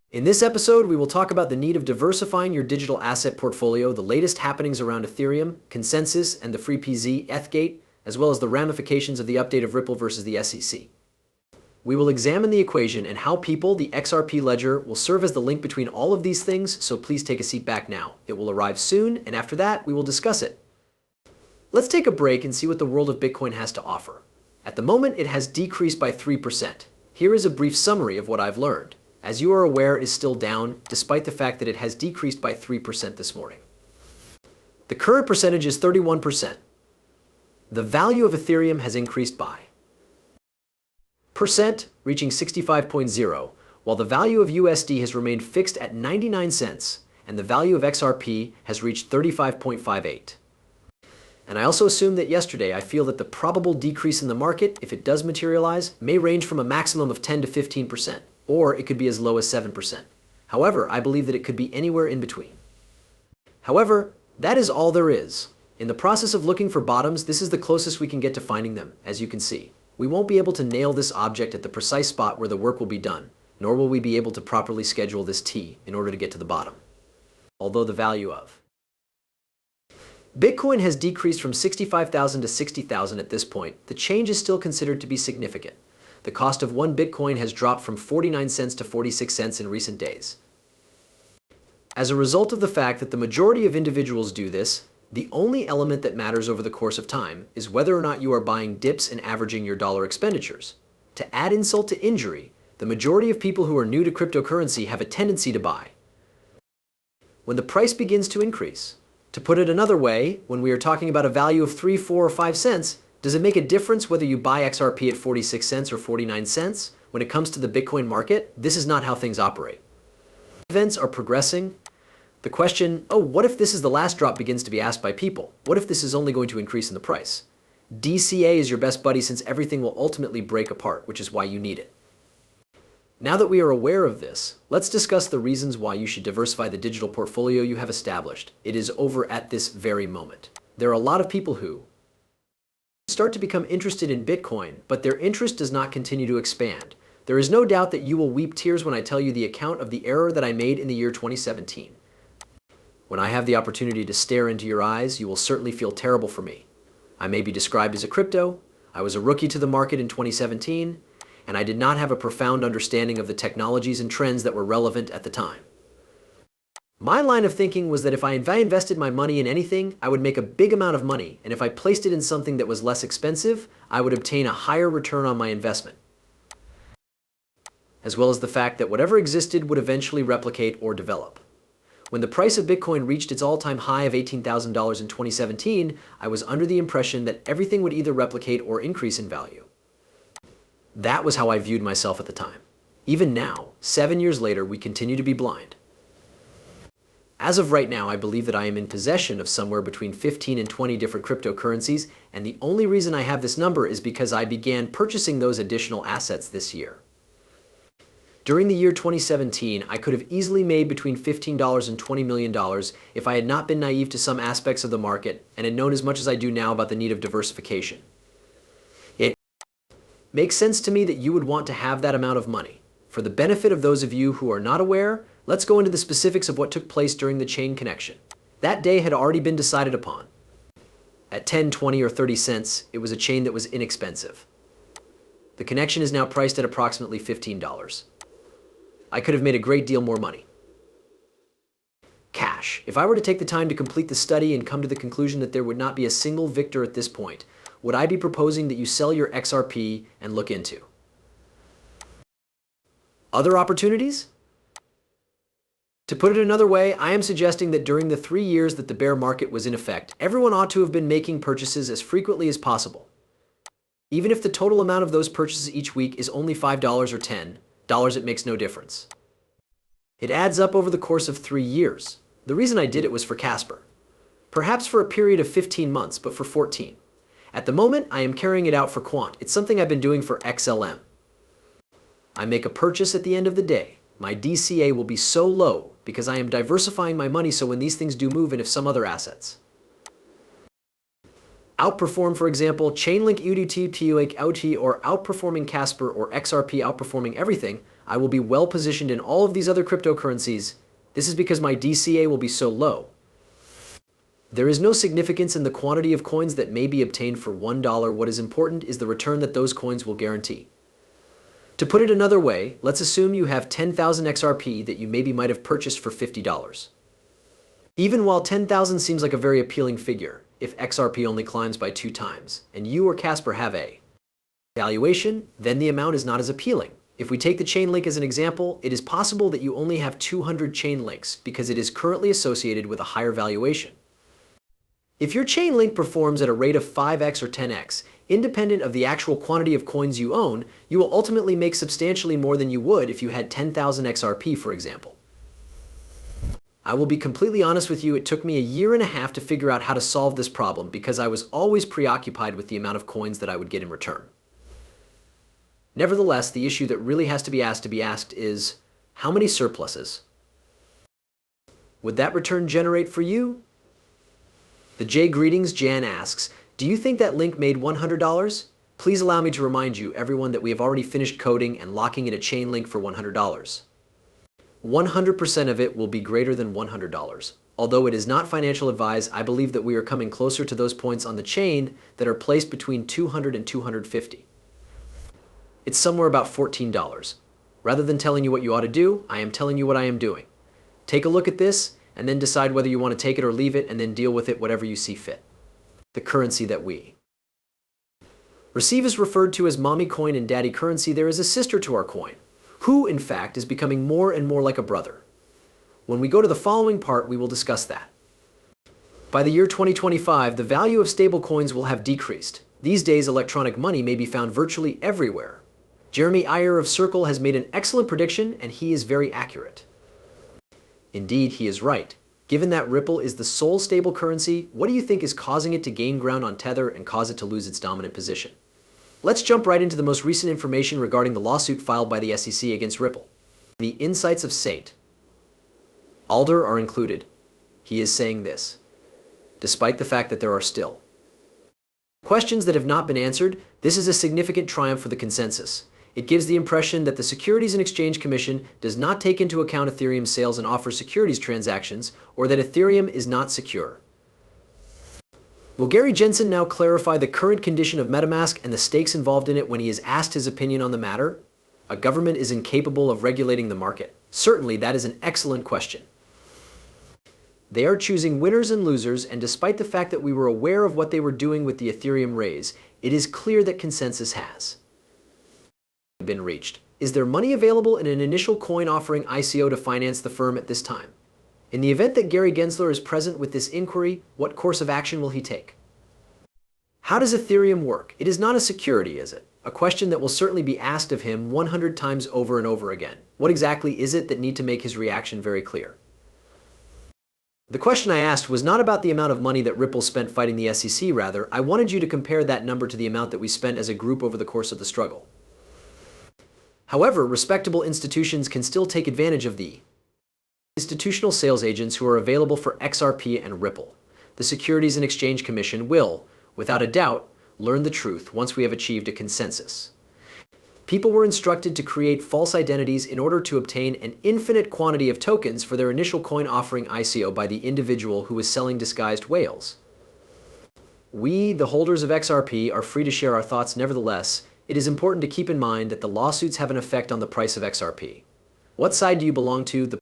In this episode, we will talk about the need of diversifying your digital asset portfolio, the latest happenings around Ethereum, ConsenSys, and the FreePZ Ethgate, as well as the ramifications of the update of Ripple versus the SEC. We will examine the equation and how people, the XRP ledger, will serve as the link between all of these things, so please take a seat back now. It will arrive soon, and after that, we will discuss it. Let's take a break and see what the world of Bitcoin has to offer. At the moment, it has decreased by 3%. Here is a brief summary of what I've learned. As you are aware, it is still down, despite the fact that it has decreased by 3% this morning. The current percentage is 31%. The value of Ethereum has increased by percent, reaching 65.0, while the value of USD has remained fixed at 99 cents, and the value of XRP has reached 35.58. And I also assumed that yesterday I feel that the probable decrease in the market, if it does materialize, may range from a maximum of 10 to 15%, or it could be as low as 7%. However, I believe that it could be anywhere in between. However, that is all there is. In the process of looking for bottoms, this is the closest we can get to finding them, as you can see. We won't be able to nail this object at the precise spot where the work will be done, nor will we be able to properly schedule this T in order to get to the bottom. Although the value of Bitcoin has decreased from 65,000 to 60,000 at this point, the change is still considered to be significant. The cost of one Bitcoin has dropped from 49 cents to 46 cents in recent days. As a result of the fact that the majority of individuals do this, the only element that matters over the course of time is whether or not you are buying dips and averaging your dollar expenditures. To add insult to injury, the majority of people who are new to cryptocurrency have a tendency to buy when the price begins to increase. To put it another way, when we are talking about a value of 3, 4, or 5 cents, does it make a difference whether you buy XRP at 46 cents or 49 cents? When it comes to the Bitcoin market, this is not how things operate. Events are progressing. The question, what if this is the last drop, begins to be asked by people. What if this is only going to increase in the price? DCA is your best buddy since everything will ultimately break apart, which is why you need it. Now that we are aware of this, let's discuss the reasons why you should diversify the digital portfolio you have established. It is over at this very moment. There are a lot of people who start to become interested in Bitcoin, but their interest does not continue to expand. There is no doubt that you will weep tears when I tell you the account of the error that I made in the year 2017. When I have the opportunity to stare into your eyes, you will certainly feel terrible for me. I may be described as a crypto. I was a rookie to the market in 2017. And I did not have a profound understanding of the technologies and trends that were relevant at the time. My line of thinking was that if I invested my money in anything, I would make a big amount of money, and if I placed it in something that was less expensive, I would obtain a higher return on my investment. As well as the fact that whatever existed would eventually replicate or develop. When the price of Bitcoin reached its all-time high of $18,000 in 2017, I was under the impression that everything would either replicate or increase in value. That was how I viewed myself at the time. Even now, 7 years later, we continue to be blind. As of right now, I believe that I am in possession of somewhere between 15 and 20 different cryptocurrencies, and the only reason I have this number is because I began purchasing those additional assets this year. During the year 2017, I could have easily made between $15 and $20 million if I had not been naive to some aspects of the market and had known as much as I do now about the need of diversification. Makes sense to me that you would want to have that amount of money. For the benefit of those of you who are not aware, let's go into the specifics of what took place during the chain connection. That day had already been decided upon. At 10, 20, or 30 cents, it was a chain that was inexpensive. The connection is now priced at approximately $15. I could have made a great deal more money. Cash. If I were to take the time to complete the study and come to the conclusion that there would not be a single victor at this point, would I be proposing that you sell your XRP and look into other opportunities? To put it another way, I am suggesting that during the 3 years that the bear market was in effect, everyone ought to have been making purchases as frequently as possible. Even if the total amount of those purchases each week is only $5 or $10, it makes no difference. It adds up over the course of 3 years. The reason I did it was for Casper. Perhaps for a period of 15 months, but for 14. At the moment, I am carrying it out for Quant. It's something I've been doing for XLM. I make a purchase at the end of the day. My DCA will be so low because I am diversifying my money so when these things do move and if some other assets outperform, for example, Chainlink UDT, TULink OT, or outperforming Casper or XRP outperforming everything, I will be well positioned in all of these other cryptocurrencies. This is because my DCA will be so low. There is no significance in the quantity of coins that may be obtained for $1. What is important is the return that those coins will guarantee. To put it another way, let's assume you have 10,000 XRP that you maybe might have purchased for $50. Even while 10,000 seems like a very appealing figure, if XRP only climbs by 2 times, and you or Casper have a valuation, then the amount is not as appealing. If we take the chain link as an example, it is possible that you only have 200 chain links because it is currently associated with a higher valuation. If your chain link performs at a rate of 5x or 10x, independent of the actual quantity of coins you own, you will ultimately make substantially more than you would if you had 10,000 XRP, for example. I will be completely honest with you, it took me a year and a half to figure out how to solve this problem because I was always preoccupied with the amount of coins that I would get in return. Nevertheless, the issue that really has to be asked is, how many surpluses would that return generate for you? The J Greetings Jan asks, do you think that link made $100? Please allow me to remind you, everyone, that we have already finished coding and locking in a chain link for $100. 100% of it will be greater than $100. Although it is not financial advice, I believe that we are coming closer to those points on the chain that are placed between 200 and 250. It's somewhere about $14. Rather than telling you what you ought to do, I am telling you what I am doing. Take a look at this and then decide whether you want to take it or leave it and then deal with it whatever you see fit. The currency that we receive is referred to as mommy coin and daddy currency. There is a sister to our coin, who in fact is becoming more and more like a brother. When we go to the following part, we will discuss that. By the year 2025, the value of stablecoins will have decreased. These days, electronic money may be found virtually everywhere. Jeremy Iyer of Circle has made an excellent prediction, and he is very accurate. Indeed, he is right. Given that Ripple is the sole stable currency, what do you think is causing it to gain ground on Tether and cause it to lose its dominant position? Let's jump right into the most recent information regarding the lawsuit filed by the SEC against Ripple. The insights of St. Alder are included. He is saying this, despite the fact that there are still questions that have not been answered, this is a significant triumph for the ConsenSys. It gives the impression that the Securities and Exchange Commission does not take into account Ethereum sales and offers securities transactions, or that Ethereum is not secure. Will Gary Jensen now clarify the current condition of MetaMask and the stakes involved in it when he is asked his opinion on the matter? A government is incapable of regulating the market. Certainly, that is an excellent question. They are choosing winners and losers, and despite the fact that we were aware of what they were doing with the Ethereum raise, it is clear that ConsenSys has been reached. Is there money available in an initial coin offering ICO to finance the firm at this time? In the event that Gary Gensler is present with this inquiry, what course of action will he take? How does Ethereum work? It is not a security, is it? A question that will certainly be asked of him 100 times over and over again. What exactly is it that need to make his reaction very clear? The question I asked was not about the amount of money that Ripple spent fighting the SEC, rather, I wanted you to compare that number to the amount that we spent as a group over the course of the struggle. However, respectable institutions can still take advantage of the institutional sales agents who are available for XRP and Ripple. The Securities and Exchange Commission will, without a doubt, learn the truth once we have achieved a consensus. People were instructed to create false identities in order to obtain an infinite quantity of tokens for their initial coin offering ICO by the individual who was selling disguised whales. We, the holders of XRP, are free to share our thoughts. Nevertheless, it is important to keep in mind that the lawsuits have an effect on the price of XRP. What side do you belong to? The